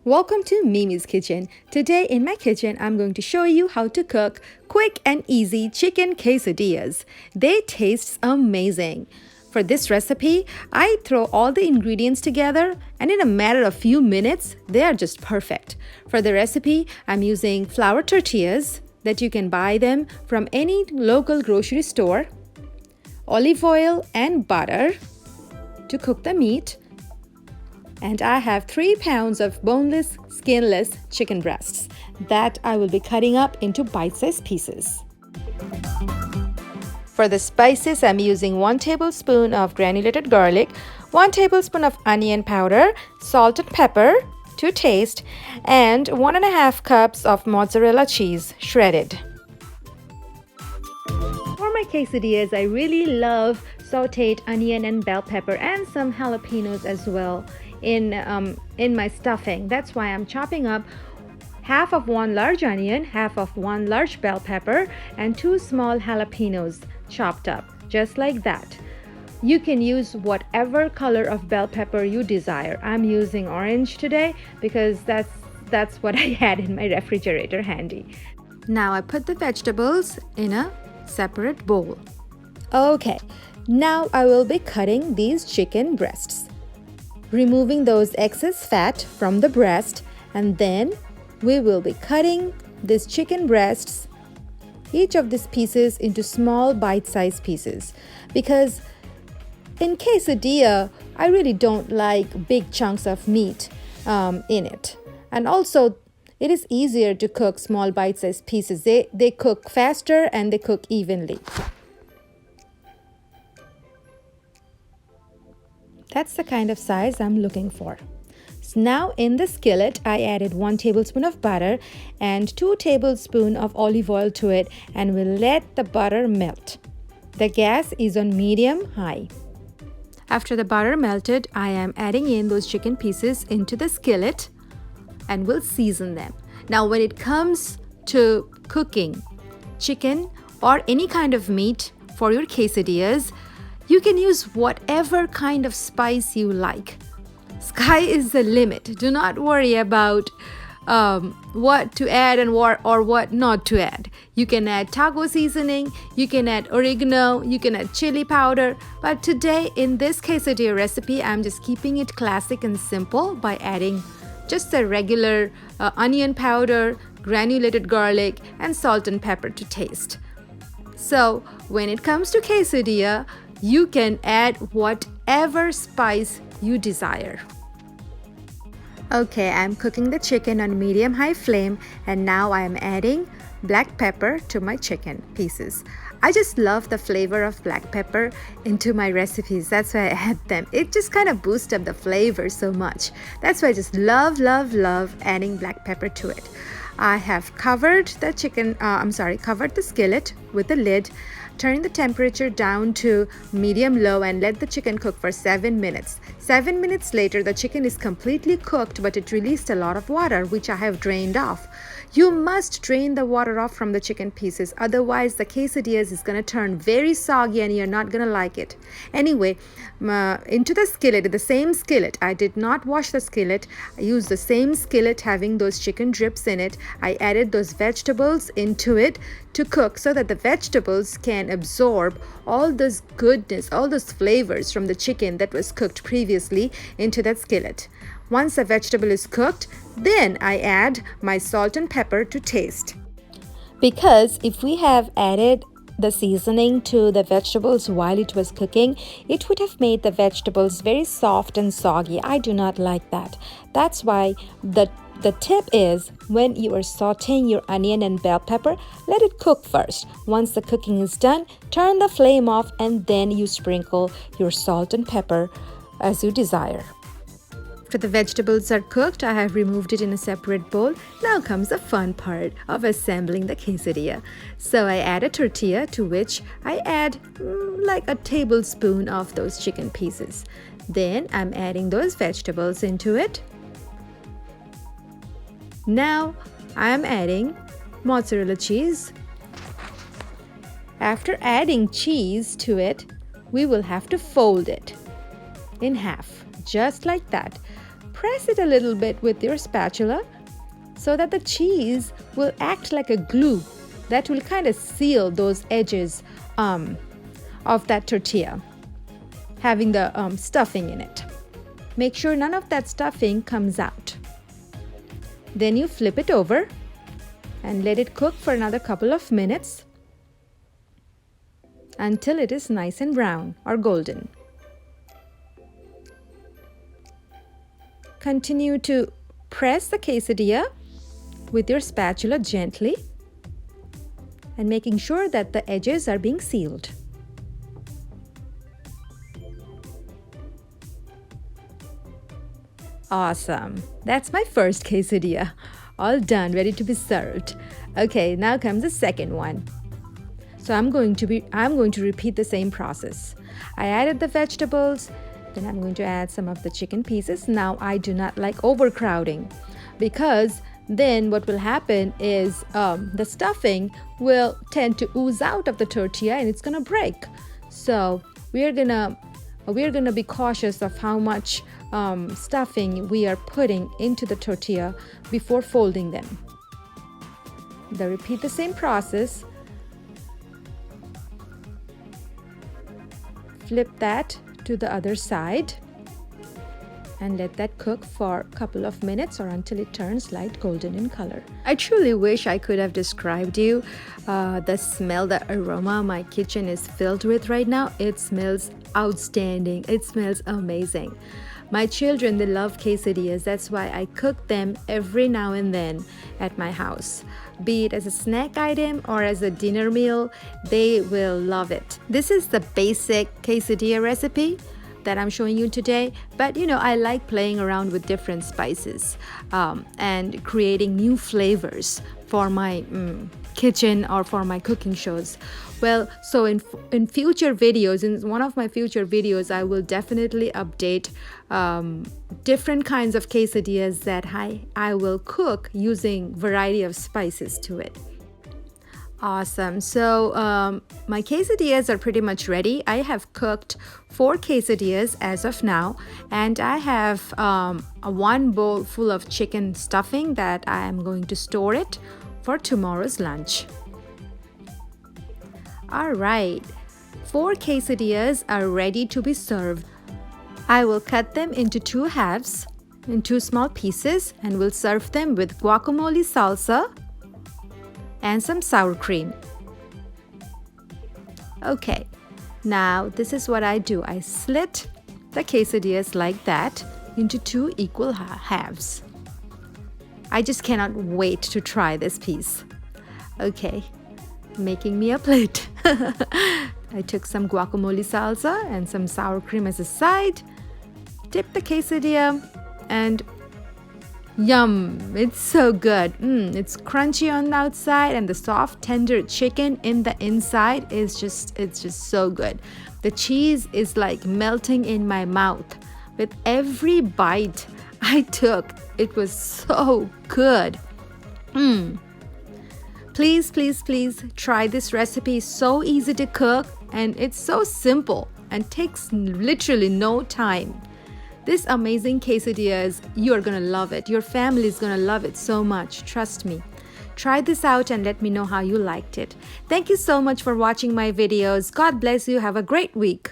Welcome to Mimi's Kitchen. Today in my kitchen, I'm going to show you how to cook quick and easy chicken quesadillas. They taste amazing. For this recipe, I throw all the ingredients together and in a matter of few minutes, they are just perfect. For the recipe, I'm using flour tortillas that you can buy them from any local grocery store, olive oil and butter to cook the meat, and I have 3 pounds of boneless, skinless chicken breasts that I will be cutting up into bite-sized pieces. For the spices, I'm using 1 tablespoon of granulated garlic, 1 tablespoon of onion powder, salt and pepper to taste, and 1.5 cups of mozzarella cheese shredded. For my quesadillas, I really love sauteed onion and bell pepper and some jalapenos as well in my stuffing. That's why I'm chopping up half of 1 large onion, half of 1 large bell pepper, and 2 small jalapenos chopped up, just like that. You can use whatever color of bell pepper you desire. I'm using orange today because that's what I had in my refrigerator handy. Now I put the vegetables in a separate bowl. Okay, now I will be cutting these chicken breasts, removing those excess fat from the breast, and then we will be cutting these chicken breasts, each of these pieces, into small bite-sized pieces, because in quesadilla I really don't like big chunks of meat in it, and also it is easier to cook small bite-sized pieces. They cook faster and they cook evenly. That's the kind of size I'm looking for. So now in the skillet, I added 1 tablespoon of butter and 2 tablespoons of olive oil to it, and we'll let the butter melt. The gas is on medium-high. After the butter melted, I am adding in those chicken pieces into the skillet and we'll season them. Now when it comes to cooking chicken or any kind of meat for your quesadillas, you can use whatever kind of spice you like. Sky is the limit. Do not worry about what to add and what not to add. You can add taco seasoning, you can add oregano, you can add chili powder. But today in this quesadilla recipe, I'm just keeping it classic and simple by adding just the regular onion powder, granulated garlic, and salt and pepper to taste. So when it comes to quesadilla, you can add whatever spice you desire. Okay, I'm cooking the chicken on medium-high flame, and now I am adding black pepper to my chicken pieces. I just love the flavor of black pepper into my recipes. That's why I add them. It just kind of boosts up the flavor so much. That's why I just love adding black pepper to it. I have covered the covered the skillet with the lid, turn the temperature down to medium-low and let the chicken cook for 7 minutes. 7 minutes later, the chicken is completely cooked, but it released a lot of water, which I have drained off. You must drain the water off from the chicken pieces, otherwise the quesadillas is going to turn very soggy and you're not going to like it. Anyway, into the skillet, the same skillet, I did not wash the skillet. I used the same skillet having those chicken drips in it. I added those vegetables into it to cook so that the vegetables can absorb all this goodness, all those flavors from the chicken that was cooked previously into that skillet. Once the vegetable is cooked, then I add my salt and pepper to taste. Because if we have added the seasoning to the vegetables while it was cooking, it would have made the vegetables very soft and soggy. I do not like that. That's why the tip is, when you are sauteing your onion and bell pepper, let it cook first. Once the cooking is done, turn the flame off and then you sprinkle your salt and pepper as you desire. After the vegetables are cooked, I have removed it in a separate bowl. Now comes the fun part of assembling the quesadilla. So I add a tortilla, to which I add like a tablespoon of those chicken pieces. Then I'm adding those vegetables into it. Now I am adding mozzarella cheese. After adding cheese to it, we will have to fold it in half, just like that. press it a little bit with your spatula so that the cheese will act like a glue that will kind of seal those edges of that tortilla, having the stuffing in it. Make sure none of that stuffing comes out. Then you flip it over and let it cook for another couple of minutes until it is nice and brown or golden. Continue to press the quesadilla with your spatula gently and making sure that the edges are being sealed. Awesome. That's my first quesadilla. All done, ready to be served. Okay, now comes the second one. So I'm going to repeat the same process. I added the vegetables, then I'm going to add some of the chicken pieces. Now I do not like overcrowding, because then what will happen is the stuffing will tend to ooze out of the tortilla and it's gonna break. So we're gonna be cautious of how much stuffing we are putting into the tortilla before folding them. Then repeat the same process. Flip that to the other side and let that cook for a couple of minutes or until it turns light golden in color. I truly wish I could have described you the smell, the aroma my kitchen is filled with right now. It smells outstanding. It smells amazing. My children, they love quesadillas. That's why I cook them every now and then at my house. Be it as a snack item or as a dinner meal, they will love it. This is the basic quesadilla recipe that I'm showing you today, but I like playing around with different spices and creating new flavors for my kitchen or for my cooking shows. Well, so in future videos, in one of my future videos, I will definitely update different kinds of quesadillas that I will cook using variety of spices to it. Awesome. So my quesadillas are pretty much ready. I have cooked 4 quesadillas as of now, and I have a 1 bowl full of chicken stuffing that I am going to store it for tomorrow's lunch. All right, 4 quesadillas are ready to be served. I will cut them into 2 halves, in 2 small pieces, and will serve them with guacamole salsa and some sour cream. Okay, now this is what I do. I slit the quesadillas like that into 2 equal halves. I just cannot wait to try this piece. Okay, making me a plate. I took some guacamole salsa and some sour cream as a side, dipped the quesadilla, and yum, it's so good. It's crunchy on the outside and the soft tender chicken in the inside is it's just so good. The cheese is like melting in my mouth with every bite I took. It was so good. Please, please, please try this recipe. It's so easy to cook and it's so simple and takes literally no time. This amazing quesadillas, you are gonna love it. Your family is gonna love it so much. Trust me. Try this out and let me know how you liked it. Thank you so much for watching my videos. God bless you. Have a great week.